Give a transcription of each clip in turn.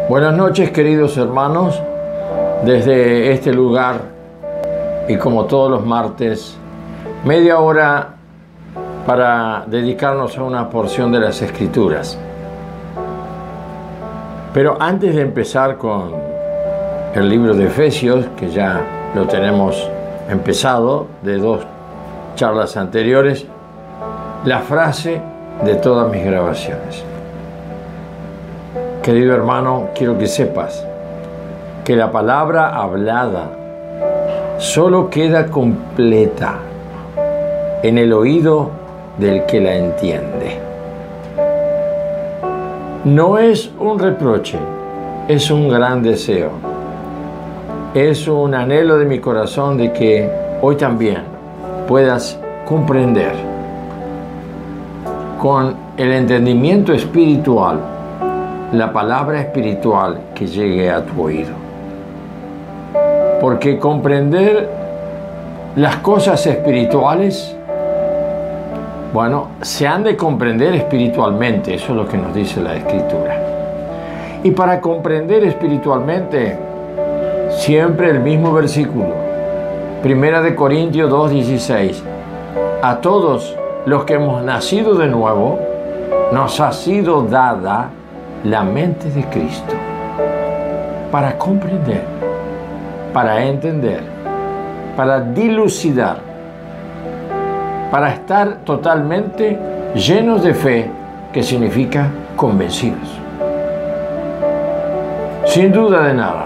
Buenas noches, queridos hermanos, desde este lugar y como todos los martes, media hora para dedicarnos a una porción de las Escrituras. Pero antes de empezar con el libro de Efesios, que ya lo tenemos empezado de 2 charlas anteriores, la frase de todas mis grabaciones. Querido hermano, quiero que sepas que la palabra hablada solo queda completa en el oído del que la entiende. No es un reproche, es un gran deseo. Es un anhelo de mi corazón de que hoy también puedas comprender con el entendimiento espiritual la palabra espiritual que llegue a tu oído. Porque comprender las cosas espirituales, se han de comprender espiritualmente, eso es lo que nos dice la Escritura. Y para comprender espiritualmente, siempre el mismo versículo, 1 Corintios 2:16, a todos los que hemos nacido de nuevo, nos ha sido dada la mente de Cristo, para comprender, para entender, para dilucidar, para estar totalmente llenos de fe, que significa convencidos. Sin duda de nada.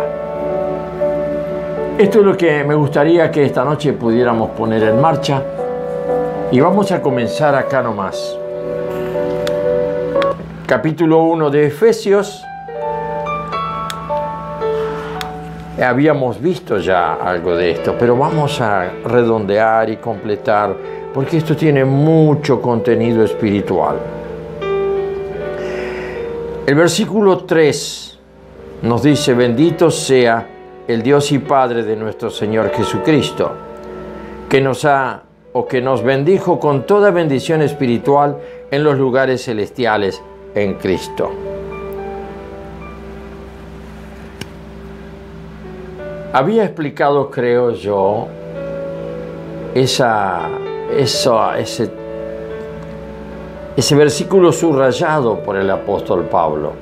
Esto es lo que me gustaría que esta noche pudiéramos poner en marcha, y vamos a comenzar acá nomás. Capítulo 1 de Efesios. Habíamos visto ya algo de esto, pero vamos a redondear y completar, porque esto tiene mucho contenido espiritual. El versículo 3 nos dice: bendito sea el Dios y Padre de nuestro Señor Jesucristo, que nos bendijo con toda bendición espiritual en los lugares celestiales en Cristo. Había explicado, creo yo, ese versículo subrayado por el apóstol Pablo.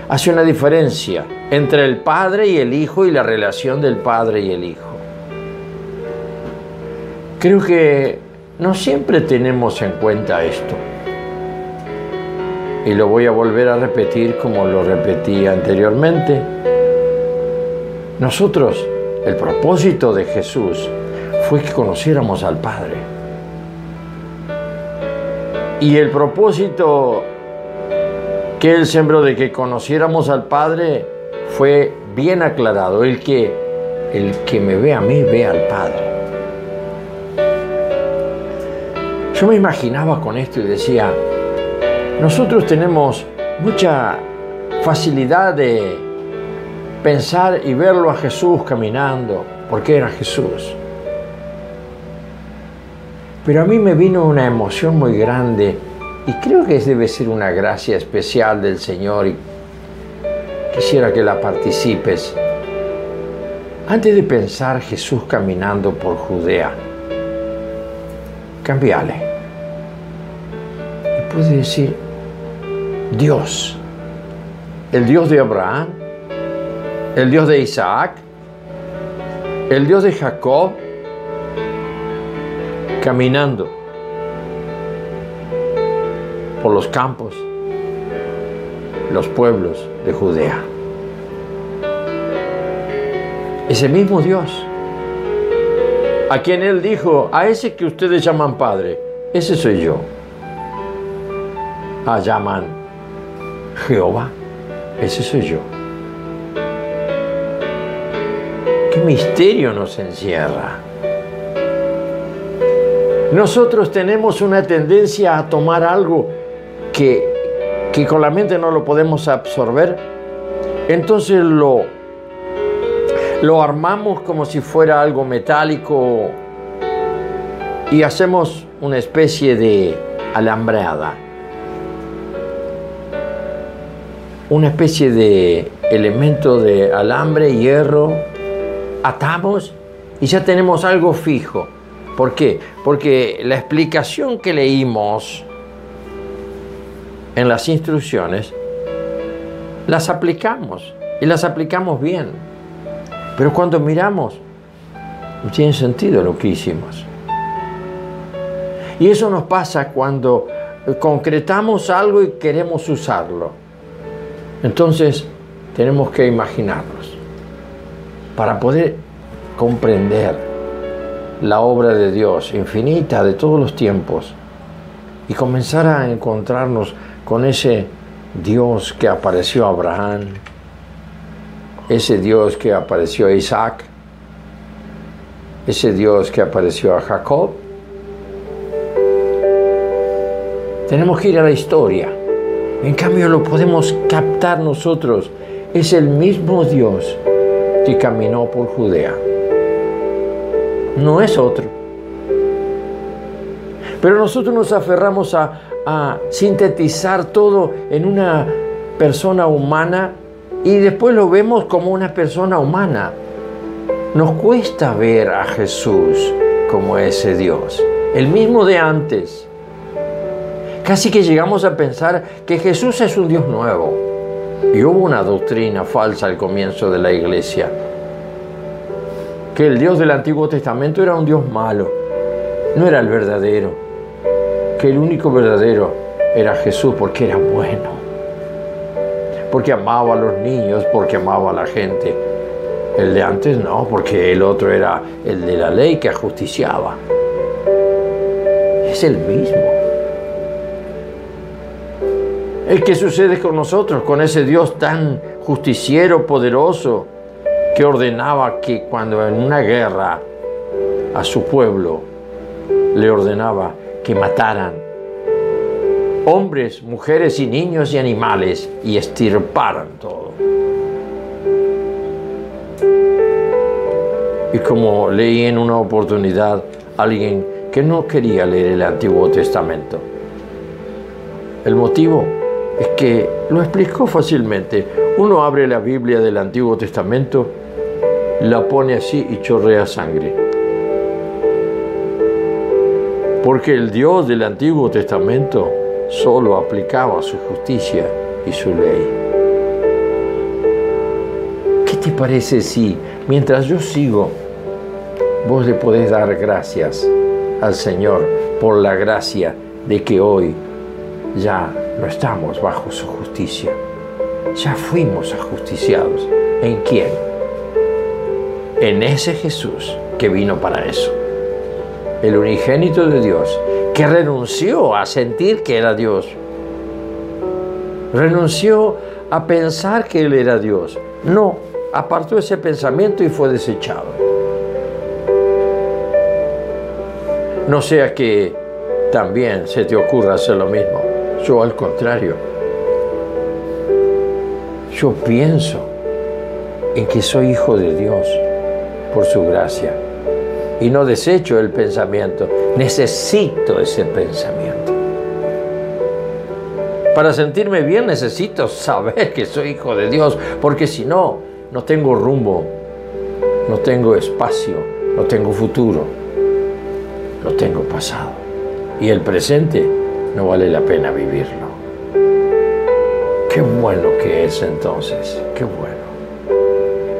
Hace una diferencia entre el Padre y el Hijo y la relación del Padre y el Hijo. Creo que no siempre tenemos en cuenta esto. Y lo voy a volver a repetir como lo repetí anteriormente. Nosotros, el propósito de Jesús fue que conociéramos al Padre. Y el propósito que Él sembró de que conociéramos al Padre fue bien aclarado. El que me ve a mí, ve al Padre. Yo me imaginaba con esto y decía, nosotros tenemos mucha facilidad de pensar y verlo a Jesús caminando, porque era Jesús. Pero a mí me vino una emoción muy grande, y creo que debe ser una gracia especial del Señor, y quisiera que la participes. Antes de pensar Jesús caminando por Judea, cambiale. Y puedes decir, Dios, el Dios de Abraham, el Dios de Isaac, el Dios de Jacob, caminando por los campos, los pueblos de Judea. Ese mismo Dios, a quien Él dijo, a ese que ustedes llaman Padre, ese soy yo. Llaman Jehová, ese soy yo. ¿Qué misterio nos encierra? Nosotros tenemos una tendencia a tomar algo que con la mente no lo podemos absorber, entonces lo armamos como si fuera algo metálico y hacemos una especie de alambrada. una especie de elemento de alambre, hierro, atamos y ya tenemos algo fijo. ¿Por qué? Porque la explicación que leímos en las instrucciones las aplicamos y las aplicamos bien. Pero cuando miramos, no tiene sentido lo que hicimos. Y eso nos pasa cuando concretamos algo y queremos usarlo. Entonces tenemos que imaginarnos para poder comprender la obra de Dios infinita de todos los tiempos y comenzar a encontrarnos con ese Dios que apareció a Abraham, ese Dios que apareció a Isaac, ese Dios que apareció a Jacob. Tenemos que ir a la historia. En cambio lo podemos captar nosotros. Es el mismo Dios que caminó por Judea. No es otro. Pero nosotros nos aferramos a sintetizar todo en una persona humana y después lo vemos como una persona humana. Nos cuesta ver a Jesús como ese Dios, el mismo de antes. Casi que llegamos a pensar que Jesús es un Dios nuevo. Y hubo una doctrina falsa al comienzo de la iglesia, que el Dios del Antiguo Testamento era un Dios malo, no era el verdadero, que el único verdadero era Jesús porque era bueno, porque amaba a los niños, porque amaba a la gente. El de antes no, porque el otro era el de la ley que ajusticiaba. Es el mismo. ¿Qué sucede con nosotros, con ese Dios tan justiciero, poderoso, que ordenaba que cuando en una guerra a su pueblo le ordenaba que mataran hombres, mujeres y niños y animales y extirparan todo? Y como leí en una oportunidad alguien que no quería leer el Antiguo Testamento, el motivo es que lo explicó fácilmente. Uno abre la Biblia del Antiguo Testamento, la pone así y chorrea sangre. Porque el Dios del Antiguo Testamento solo aplicaba su justicia y su ley. ¿Qué te parece si, mientras yo sigo, vos le podés dar gracias al Señor por la gracia de que hoy ya no estamos bajo su justicia? Ya fuimos ajusticiados. ¿En quién? En ese Jesús que vino para eso. El unigénito de Dios, que renunció a sentir que era Dios. Renunció a pensar que Él era Dios. No, apartó ese pensamiento y fue desechado. No sea que también se te ocurra hacer lo mismo. Yo al contrario. Yo pienso en que soy hijo de Dios por su gracia. Y no desecho el pensamiento. Necesito ese pensamiento. Para sentirme bien necesito saber que soy hijo de Dios. Porque si no, no tengo rumbo. No tengo espacio. No tengo futuro. No tengo pasado. Y el presente no vale la pena vivirlo. Qué bueno que es entonces, qué bueno,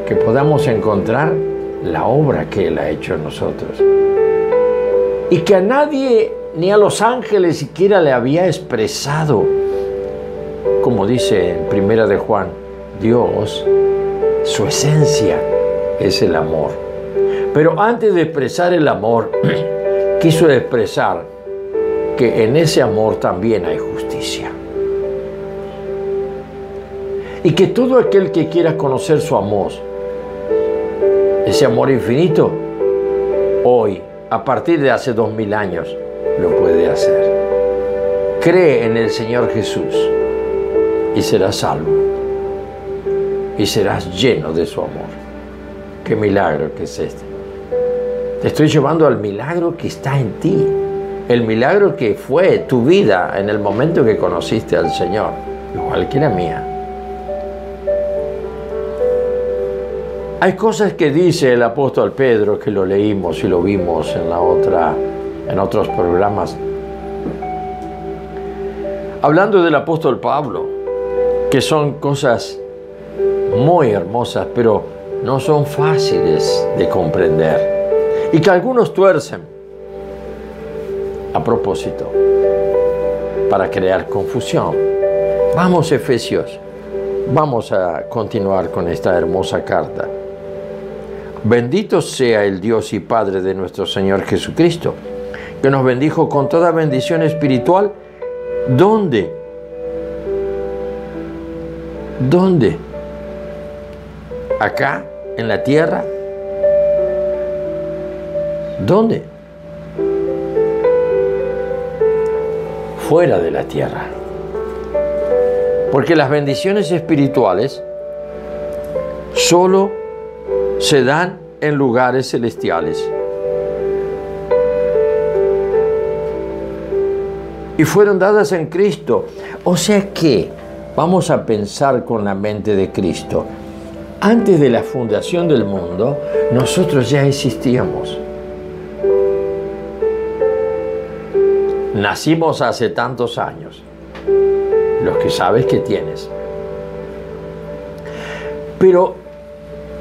que podamos encontrar la obra que Él ha hecho en nosotros. Y que a nadie, ni a los ángeles siquiera le había expresado, como dice en Primera de Juan, Dios, su esencia es el amor. Pero antes de expresar el amor, quiso expresar que en ese amor también hay justicia. Y que todo aquel que quiera conocer su amor, ese amor infinito, hoy, a partir de hace 2000 años, lo puede hacer. Cree en el Señor Jesús y serás salvo. Y serás lleno de su amor. Qué milagro que es este. Te estoy llevando al milagro que está en ti. El milagro que fue tu vida en el momento que conociste al Señor, igual que la mía. Hay cosas que dice el apóstol Pedro, que lo leímos y lo vimos en otros programas, hablando del apóstol Pablo, que son cosas muy hermosas, pero no son fáciles de comprender y que algunos tuercen a propósito para crear confusión. Vamos, Efesios, vamos a continuar con esta hermosa carta. Bendito sea el Dios y Padre de nuestro Señor Jesucristo, que nos bendijo con toda bendición espiritual. ¿Dónde? ¿Dónde? ¿Acá? ¿En la tierra? ¿Dónde? Fuera de la tierra. Porque las bendiciones espirituales solo se dan en lugares celestiales. Y fueron dadas en Cristo. O sea que vamos a pensar con la mente de Cristo. Antes de la fundación del mundo, nosotros ya existíamos. Nacimos hace tantos años, los que sabes que tienes. Pero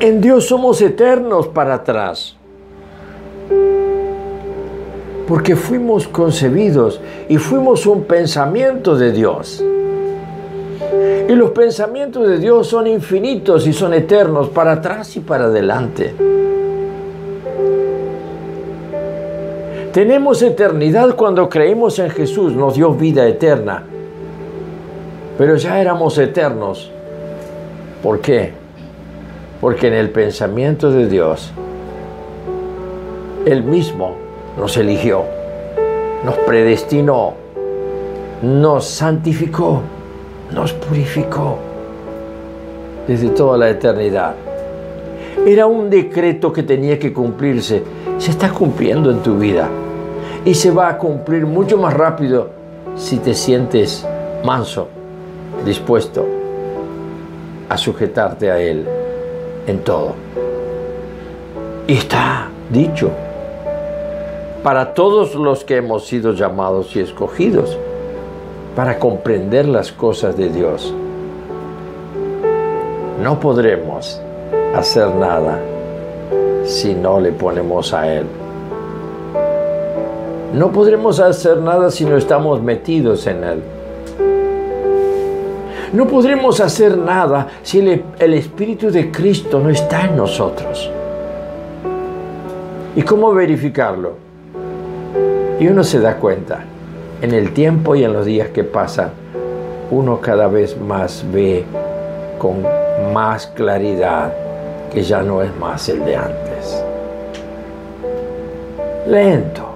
en Dios somos eternos para atrás, porque fuimos concebidos y fuimos un pensamiento de Dios. Y los pensamientos de Dios son infinitos y son eternos, para atrás y para adelante. Tenemos eternidad cuando creímos en Jesús, nos dio vida eterna. Pero ya éramos eternos. ¿Por qué? Porque en el pensamiento de Dios, Él mismo nos eligió, nos predestinó, nos santificó, nos purificó desde toda la eternidad. Era un decreto que tenía que cumplirse. Se está cumpliendo en tu vida y se va a cumplir mucho más rápido si te sientes manso, dispuesto a sujetarte a Él en todo. Y está dicho para todos los que hemos sido llamados y escogidos para comprender las cosas de Dios. No podremos hacer nada si no le ponemos a Él. No podremos hacer nada si no estamos metidos en Él. No podremos hacer nada si el Espíritu de Cristo no está en nosotros. ¿Y cómo verificarlo? Y uno se da cuenta, en el tiempo y en los días que pasan, uno cada vez más ve con más claridad que ya no es más el de antes. Lento,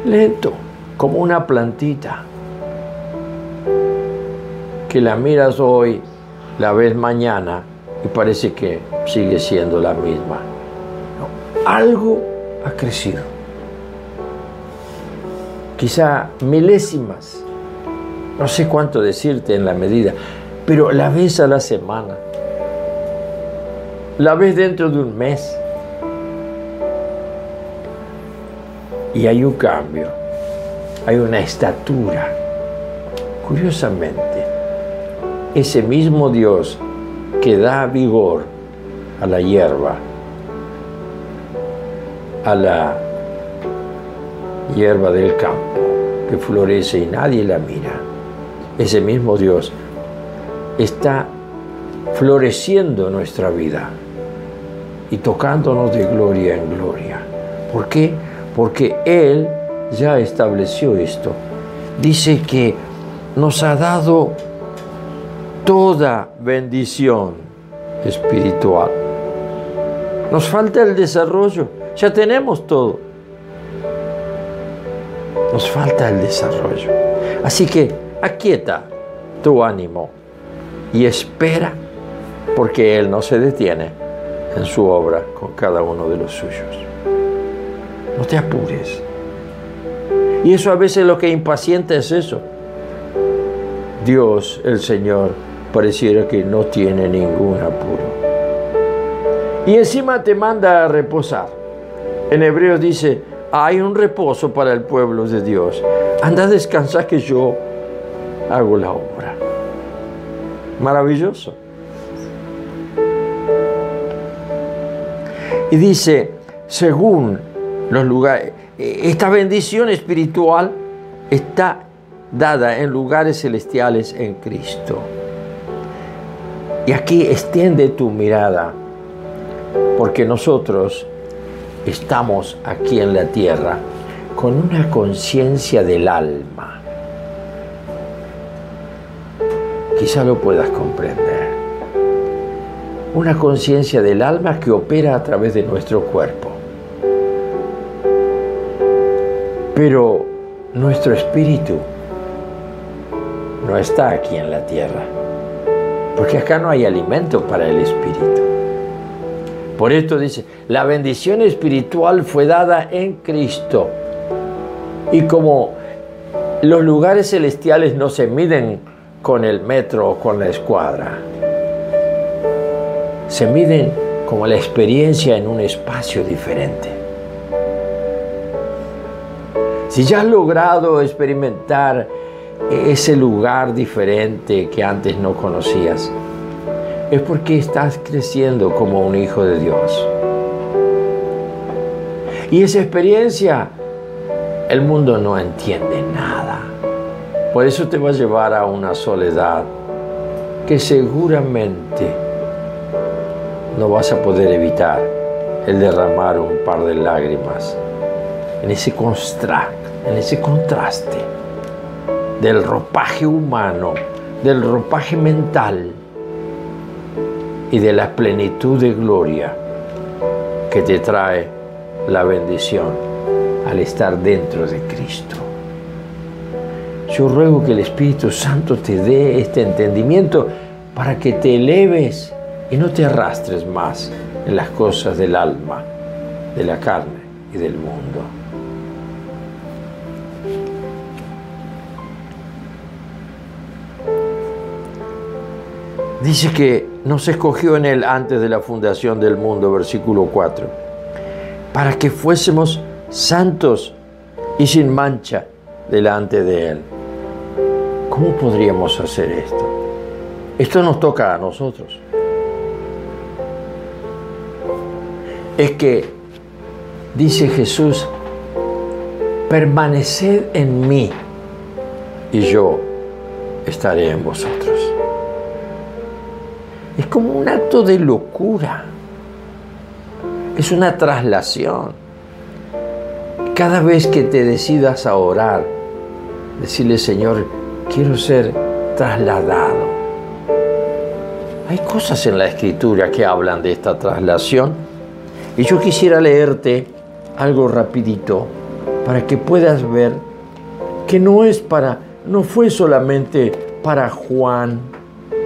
lento, como una plantita que la miras hoy, la ves mañana y parece que sigue siendo la misma. No, algo ha crecido. Quizá milésimas, no sé cuánto decirte en la medida, pero la ves a la semana, la ves dentro de un mes y hay un cambio, hay una estatura. Curiosamente, ese mismo Dios que da vigor a la hierba, a la hierba del campo que florece y nadie la mira, ese mismo Dios está floreciendo nuestra vida y tocándonos de gloria en gloria. ¿Por qué? Porque Él ya estableció esto. Dice que nos ha dado toda bendición espiritual. Nos falta el desarrollo. Ya tenemos todo. Nos falta el desarrollo. Así que aquieta tu ánimo y espera, porque Él no se detiene en su obra con cada uno de los suyos. No te apures. Y eso a veces lo que impacienta es eso. Dios, el Señor, pareciera que no tiene ningún apuro. Y encima te manda a reposar. En Hebreos dice, hay un reposo para el pueblo de Dios. Anda a descansar que yo hago la obra. Maravilloso. Y dice, según los lugares, esta bendición espiritual está dada en lugares celestiales en Cristo. Y aquí extiende tu mirada, porque nosotros estamos aquí en la tierra con una conciencia del alma. Quizá lo puedas comprender. Una conciencia del alma que opera a través de nuestro cuerpo. Pero nuestro espíritu no está aquí en la tierra, porque acá no hay alimento para el espíritu. Por esto dice, la bendición espiritual fue dada en Cristo. Y como los lugares celestiales no se miden con el metro o con la escuadra, se miden como la experiencia en un espacio diferente. Si ya has logrado experimentar ese lugar diferente que antes no conocías, es porque estás creciendo como un hijo de Dios. Y esa experiencia, el mundo no entiende nada. Por eso te va a llevar a una soledad que seguramente no vas a poder evitar el derramar un par de lágrimas en ese contraste del ropaje humano, del ropaje mental y de la plenitud de gloria que te trae la bendición al estar dentro de Cristo. Yo ruego que el Espíritu Santo te dé este entendimiento para que te eleves y no te arrastres más en las cosas del alma, de la carne y del mundo. Dice que nos escogió en Él antes de la fundación del mundo, versículo 4, para que fuésemos santos y sin mancha delante de Él. ¿Cómo podríamos hacer esto? Esto nos toca a nosotros. Es que, dice Jesús, permaneced en mí y yo estaré en vosotros. Es como un acto de locura. Es una traslación. Cada vez que te decidas a orar, decirle, Señor, quiero ser trasladado. Hay cosas en la Escritura que hablan de esta traslación. Y yo quisiera leerte algo rapidito para que puedas ver que no fue solamente para Juan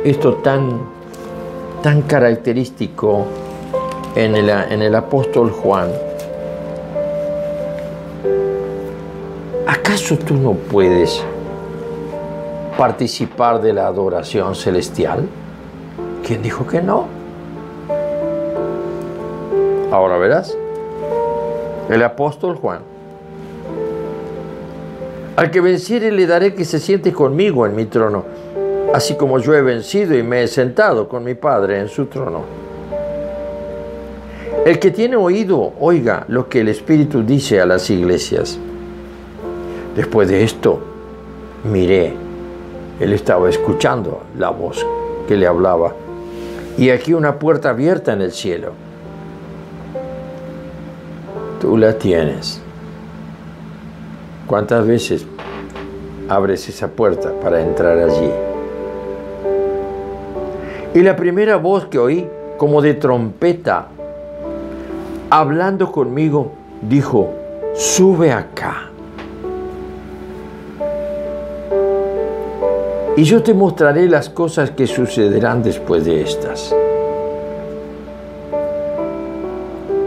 esto tan característico en el apóstol Juan. ¿Acaso tú no puedes participar de la adoración celestial? ¿Quién dijo que no? Ahora verás. El apóstol Juan. Al que venciere le daré que se siente conmigo en mi trono, así como yo he vencido y me he sentado con mi Padre en su trono. El que tiene oído, oiga lo que el Espíritu dice a las iglesias. Después de esto, miré. Él estaba escuchando la voz que le hablaba. Y aquí una puerta abierta en el cielo. Tú la tienes. ¿Cuántas veces abres esa puerta para entrar allí? Y la primera voz que oí, como de trompeta, hablando conmigo, dijo, sube acá. Y yo te mostraré las cosas que sucederán después de estas.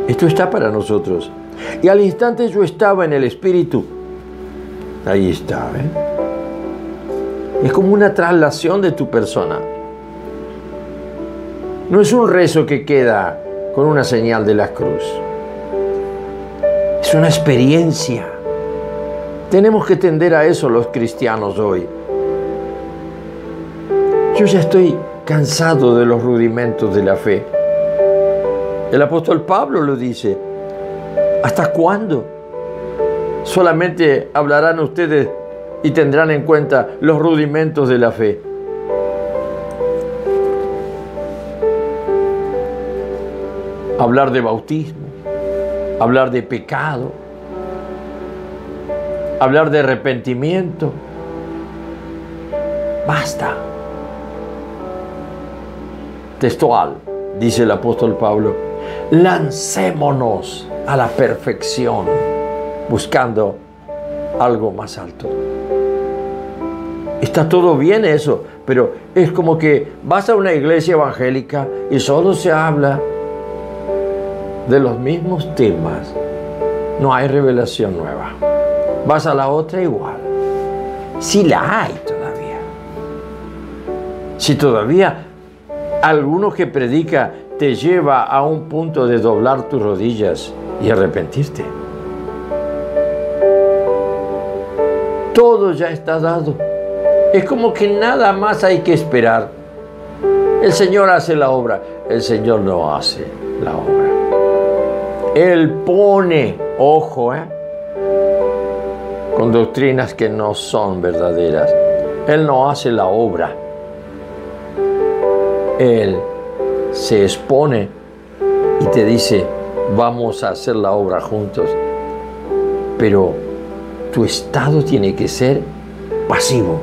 Esto está para nosotros. Y al instante yo estaba en el Espíritu. Ahí está, ¿eh? Es como una traslación de tu persona. No es un rezo que queda con una señal de la cruz. Es una experiencia. Tenemos que tender a eso los cristianos hoy. Yo ya estoy cansado de los rudimentos de la fe. El apóstol Pablo lo dice. ¿Hasta cuándo solamente hablarán ustedes y tendrán en cuenta los rudimentos de la fe? Hablar de bautismo, hablar de pecado, hablar de arrepentimiento. Basta. Textual, dice el apóstol Pablo, lancémonos a la perfección, buscando algo más alto. Está todo bien eso, pero es como que vas a una iglesia evangélica y solo se habla de los mismos temas. No hay revelación nueva. Vas a la otra igual. Si la hay todavía. Si todavía alguno que predica te lleva a un punto de doblar tus rodillas y arrepentirte. Todo ya está dado. Es como que nada más hay que esperar. El Señor hace la obra. El Señor no hace la obra. Él pone, ojo, con doctrinas que no son verdaderas. Él no hace la obra. Él se expone y te dice, vamos a hacer la obra juntos. Pero tu estado tiene que ser pasivo.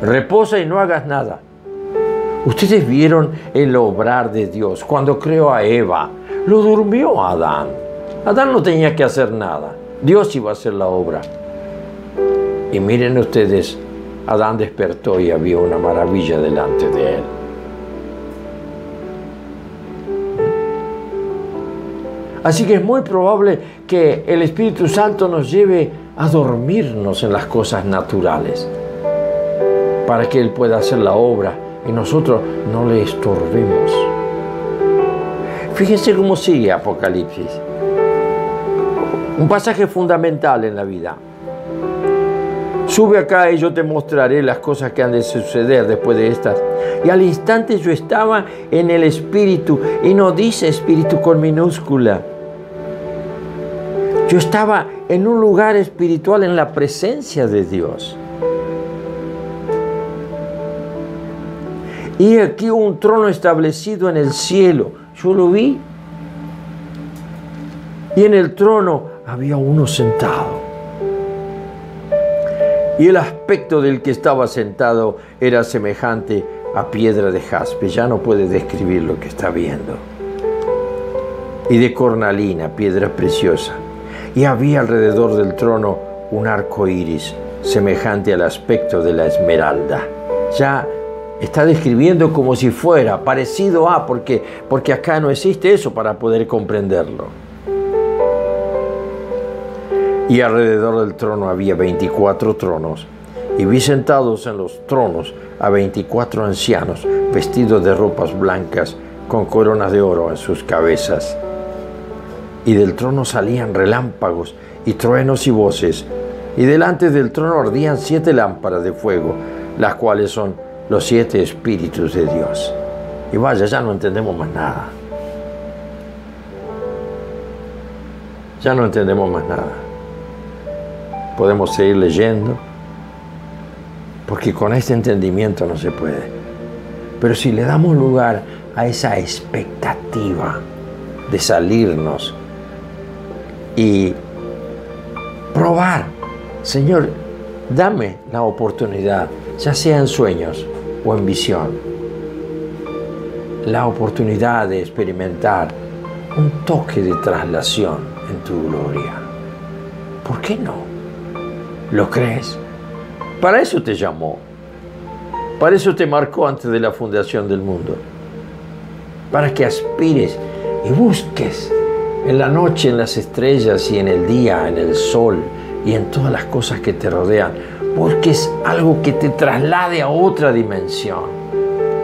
Reposa y no hagas nada. Ustedes vieron el obrar de Dios. Cuando creó a Eva, lo durmió a Adán. Adán no tenía que hacer nada. Dios iba a hacer la obra. Y miren ustedes, Adán despertó y había una maravilla delante de él. Así que es muy probable que el Espíritu Santo nos lleve a dormirnos en las cosas naturales para que Él pueda hacer la obra y nosotros no le estorbemos. Fíjense cómo sigue Apocalipsis. Un pasaje fundamental en la vida. Sube acá y yo te mostraré las cosas que han de suceder después de estas. Y al instante yo estaba en el Espíritu, y no dice Espíritu con minúscula. Yo estaba en un lugar espiritual en la presencia de Dios. Y aquí un trono establecido en el cielo. Yo lo vi. Y en el trono había uno sentado. Y el aspecto del que estaba sentado era semejante a piedra de jaspe. Ya no puede describir lo que está viendo. Y de cornalina, piedra preciosa. Y había alrededor del trono un arco iris, semejante al aspecto de la esmeralda. Ya está describiendo como si fuera parecido a, porque acá no existe eso para poder comprenderlo. Y alrededor del trono había 24 tronos, y vi sentados en los tronos a 24 ancianos, vestidos de ropas blancas, con coronas de oro en sus cabezas. Y del trono salían relámpagos y truenos y voces, y delante del trono ardían 7 lámparas de fuego, las cuales son los 7 espíritus de Dios. Y vaya, ya no entendemos más nada. Ya no entendemos más nada. Podemos seguir leyendo, porque con este entendimiento no se puede. Pero si le damos lugar a esa expectativa de salirnos y probar, Señor, dame la oportunidad, ya sea en sueños o en visión, la oportunidad de experimentar un toque de traslación en tu gloria. ¿Por qué no? ¿Lo crees? Para eso te llamó. Para eso te marcó antes de la fundación del mundo. Para que aspires y busques en la noche, en las estrellas y en el día, en el sol y en todas las cosas que te rodean. Busques algo que te traslade a otra dimensión.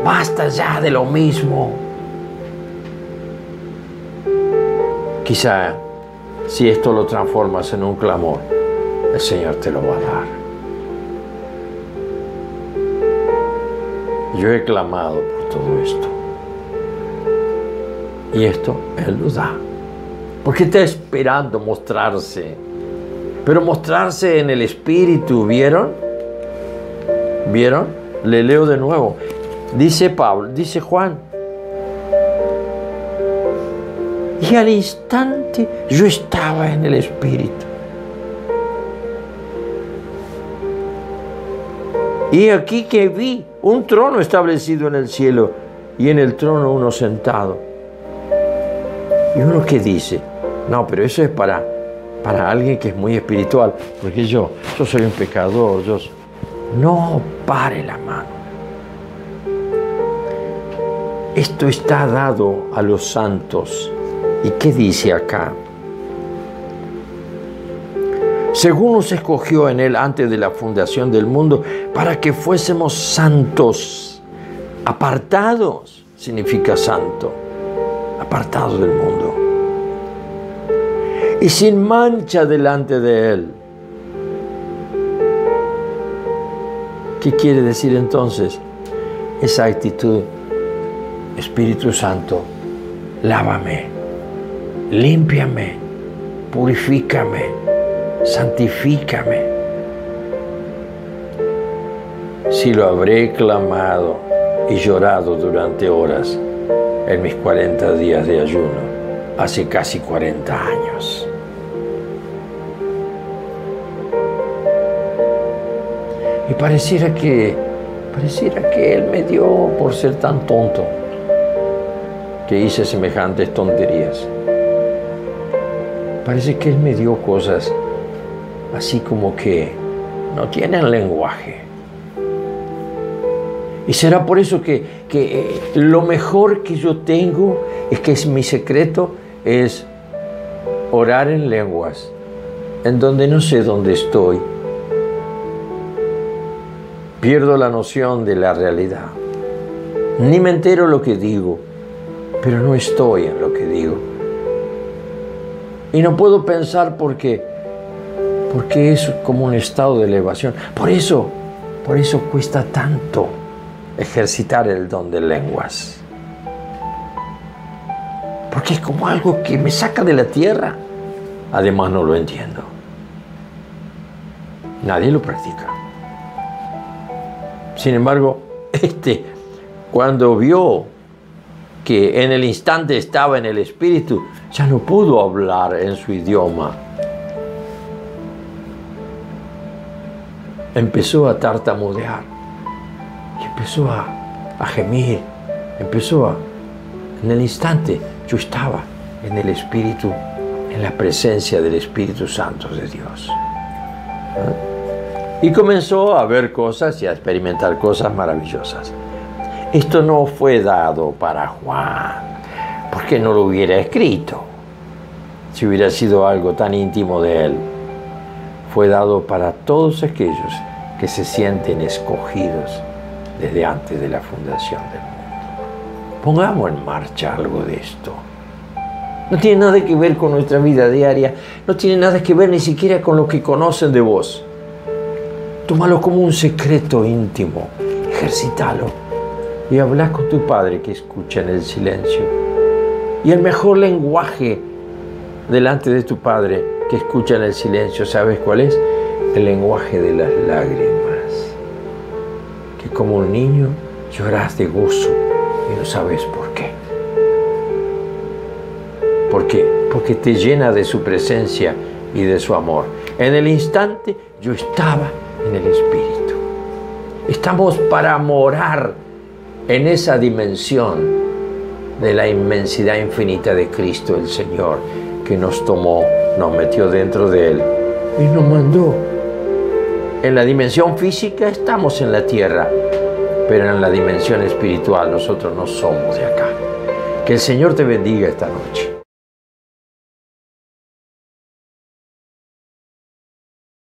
Basta ya de lo mismo. Quizá si esto lo transformas en un clamor, el Señor te lo va a dar. Yo he clamado por todo esto. Y esto Él lo da. Porque está esperando mostrarse. Pero mostrarse en el Espíritu, ¿vieron? ¿Vieron? Le leo de nuevo. Dice Pablo, dice Juan. Y al instante yo estaba en el Espíritu. Y aquí que vi un trono establecido en el cielo y en el trono uno sentado. Y uno que dice, no, pero eso es para alguien que es muy espiritual, porque yo soy un pecador. No, pare la mano. Esto está dado a los santos. ¿Y qué dice acá? Según nos escogió en Él antes de la fundación del mundo, para que fuésemos santos, apartados, significa santo, apartados del mundo, y sin mancha delante de Él. ¿Qué quiere decir entonces esa actitud? Espíritu Santo, lávame, límpiame, purifícame, santifícame. Si lo habré clamado y llorado durante horas en mis 40 días de ayuno, hace casi 40 años. Y pareciera que Él me dio por ser tan tonto que hice semejantes tonterías. Parece que Él me dio cosas así como que no tienen lenguaje. Y será por eso que lo mejor que yo tengo es que mi secreto es orar en lenguas, en donde no sé dónde estoy. Pierdo la noción de la realidad. Ni me entero lo que digo, pero no estoy en lo que digo. Y no puedo pensar porque es como un estado de elevación. Por eso cuesta tanto ejercitar el don de lenguas. Porque es como algo que me saca de la tierra. Además no lo entiendo. Nadie lo practica. Sin embargo, cuando vio que en el instante estaba en el Espíritu, ya no pudo hablar en su idioma. Empezó a tartamudear y empezó a gemir. En el instante yo estaba en el Espíritu, en la presencia del Espíritu Santo de Dios. Y comenzó a ver cosas y a experimentar cosas maravillosas. Esto no fue dado para Juan, porque no lo hubiera escrito, si hubiera sido algo tan íntimo de él. Fue dado para todos aquellos que se sienten escogidos desde antes de la fundación del mundo. Pongamos en marcha algo de esto. No tiene nada que ver con nuestra vida diaria, no tiene nada que ver ni siquiera con lo que conocen de vos. Tómalo como un secreto íntimo, ejercítalo y habla con tu Padre que escucha en el silencio. Y el mejor lenguaje delante de tu Padre que escucha en el silencio, ¿sabes cuál es? El lenguaje de las lágrimas. Que como un niño lloras de gozo y no sabes por qué. ¿Por qué? Porque te llena de su presencia y de su amor. En el instante yo estaba en el Espíritu. Estamos para morar en esa dimensión de la inmensidad infinita de Cristo el Señor, que nos tomó, nos metió dentro de Él y nos mandó. En la dimensión física estamos en la tierra, pero en la dimensión espiritual nosotros no somos de acá. Que el Señor te bendiga esta noche.